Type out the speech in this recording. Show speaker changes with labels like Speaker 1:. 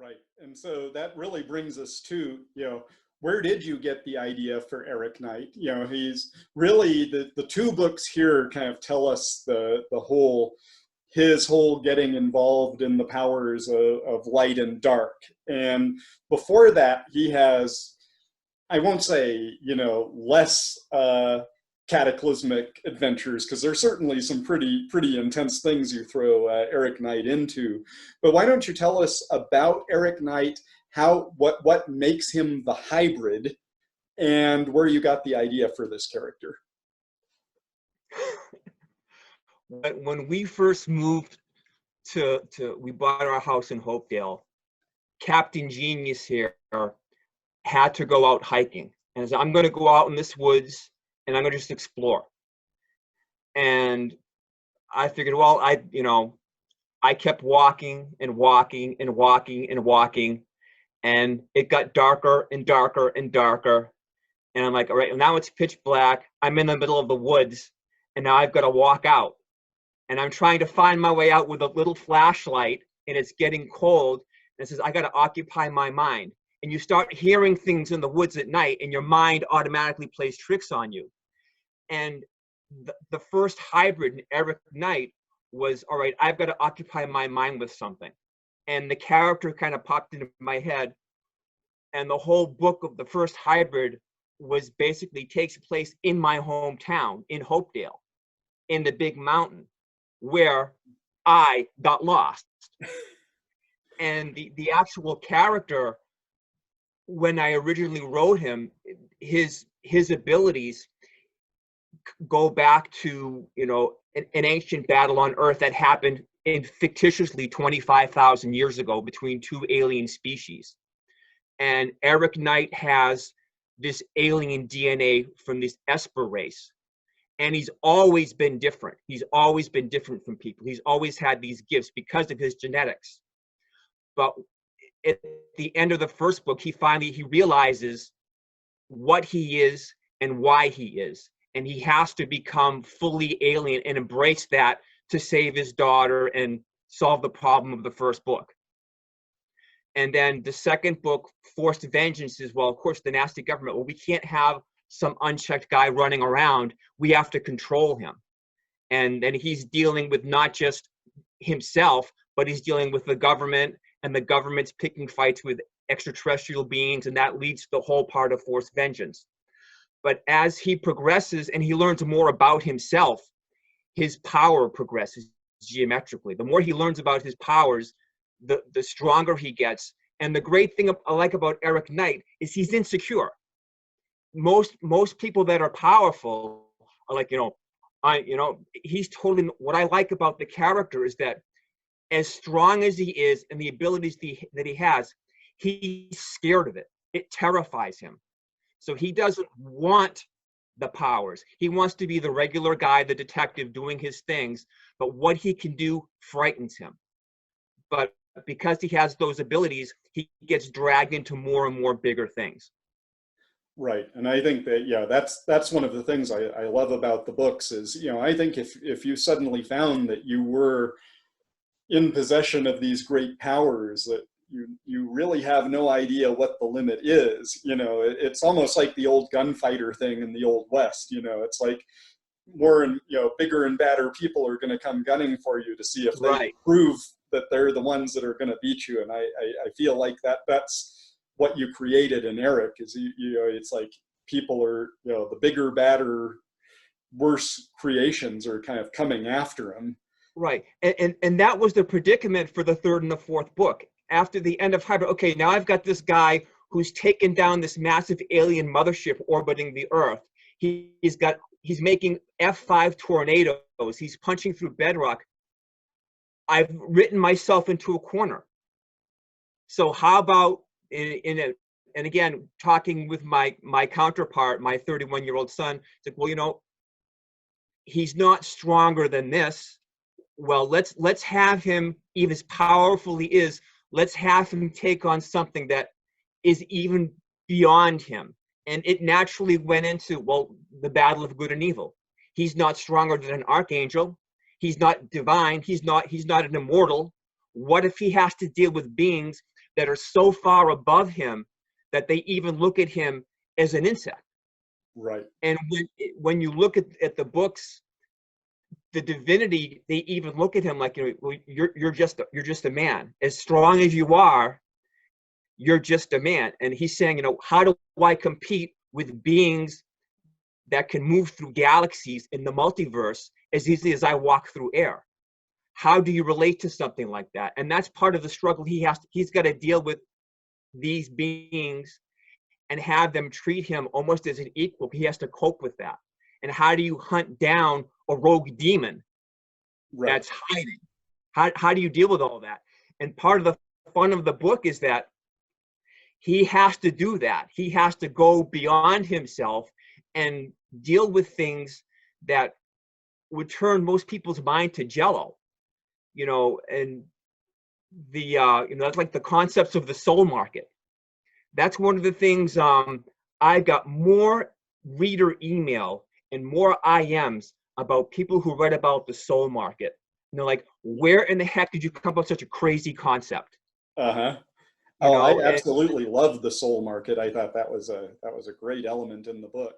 Speaker 1: Right. And so that really brings us to, where did you get the idea for Erik Knight? He's really the two books here kind of tell us the whole his whole getting involved in the powers of light and dark. And before that, he has, I won't say, less cataclysmic adventures, because there's certainly some pretty intense things you throw Erik Knight into. But why don't you tell us about Erik Knight, what makes him the hybrid, and where you got the idea for this character?
Speaker 2: When we first moved we bought our house in Hopedale, Captain Genius here had to go out hiking. And said, I'm going to go out in this woods and I'm going to just explore. And I figured, well, I kept walking and walking and walking and walking, and it got darker and darker and darker. And I'm like, all right, now it's pitch black. I'm in the middle of the woods, and now I've got to walk out. And I'm trying to find my way out with a little flashlight, and it's getting cold. And it says, I got to occupy my mind. And you start hearing things in the woods at night, and your mind automatically plays tricks on you. And the first hybrid in Erik Knight was, all right, I've got to occupy my mind with something. And the character kind of popped into my head. And the whole book of the first hybrid was basically takes place in my hometown, in Hopedale, in the big mountain, where I got lost. And the actual character, when I originally wrote him, his abilities go back to, an ancient battle on Earth that happened fictitiously 25,000 years ago between two alien species. And Erik Knight has this alien DNA from this Esper race. And he's always been different. He's always been different from people. He's always had these gifts because of his genetics. But at the end of the first book, he realizes what he is and why he is. And he has to become fully alien and embrace that to save his daughter and solve the problem of the first book. And then the second book, Forced Vengeance, is, well, of course, the nasty government. Well, we can't have some unchecked guy running around. We have to control him. And then he's dealing with not just himself, but he's dealing with the government, and the government's picking fights with extraterrestrial beings, and that leads to the whole part of Forced Vengeance. But as he progresses and he learns more about himself, his power progresses geometrically. The more he learns about his powers, the stronger he gets. And the great thing I like about Erik Knight is he's insecure. Most people that are powerful are like, he's totally, what I like about the character is that as strong as he is and the abilities that he has, he's scared of it. It terrifies him. So he doesn't want the powers. He wants to be the regular guy, the detective doing his things, but what he can do frightens him. But because he has those abilities, he gets dragged into more and more bigger things.
Speaker 1: Right. And I think that, that's one of the things I love about the books is, I think if you suddenly found that you were in possession of these great powers, that you really have no idea what the limit is. It's almost like the old gunfighter thing in the Old West. It's like more and bigger and badder people are going to come gunning for you to see if they prove that they're the ones that are going to beat you. And I feel like that's what you created in Erik is it's like people are the bigger, badder, worse creations are kind of coming after him.
Speaker 2: Right. And that was the predicament for the third and the fourth book. After the end of Hybrid, okay, now I've got this guy who's taken down this massive alien mothership orbiting the Earth. He's making F5 tornadoes. He's punching through bedrock. I've written myself into a corner. So how about and again, talking with my counterpart, my 31-year-old son, it's like, well, he's not stronger than this. Well, let's have him, even as powerful he is, let's have him take on something that is even beyond him. And it naturally went into, well, the battle of good and evil. He's not stronger than an archangel. He's not divine. He's not an immortal. What if he has to deal with beings that are so far above him that they even look at him as an insect.
Speaker 1: Right.
Speaker 2: And when you look at the books, the divinity, they even look at him like, well, you're just a man. As strong as you are, you're just a man. And he's saying, how do I compete with beings that can move through galaxies in the multiverse as easily as I walk through air? How do you relate to something like that? And that's part of the struggle he's got to deal with these beings and have them treat him almost as an equal. He has to cope with that. And how do you hunt down a rogue demon that's hiding? How do you deal with all that? And part of the fun of the book is that he has to do that. He has to go beyond himself and deal with things that would turn most people's mind to jello, and the that's like the concepts of the soul market. That's one of the things. I've got more reader email and more IMs about people who read about the soul market. And they're like, where in the heck did you come up with such a crazy concept?
Speaker 1: Uh-huh. Oh, I absolutely loved the soul market. I thought that was a great element in the book.